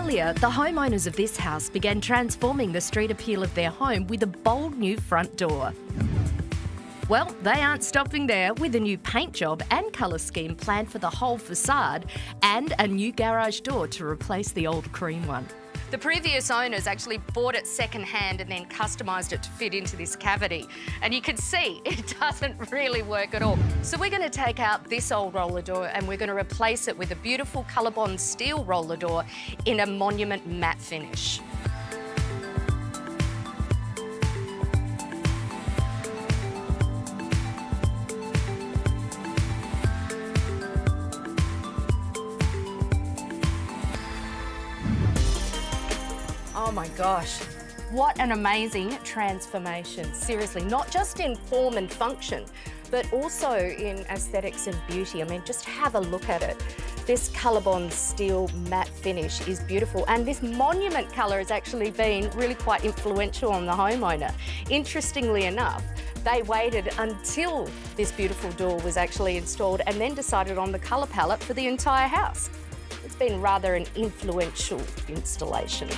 earlier, the homeowners of this house began transforming the street appeal of their home with a bold new front door. Well, they aren't stopping there, with a new paint job and colour scheme planned for the whole facade and a new garage door to replace the old cream one. The previous owners actually bought it second-hand and then customised it to fit into this cavity. And you can see it doesn't really work at all. So we're going to take out this old roller door and we're going to replace it with a beautiful ColourBond steel roller door in a monument matte finish. Oh my gosh, what an amazing transformation. Seriously, not just in form and function, but also in aesthetics and beauty. I mean, just have a look at it. This ColourBond steel matte finish is beautiful, and this monument colour has actually been really quite influential on the homeowner. Interestingly enough, they waited until this beautiful door was actually installed and then decided on the colour palette for the entire house. It's been rather an influential installation.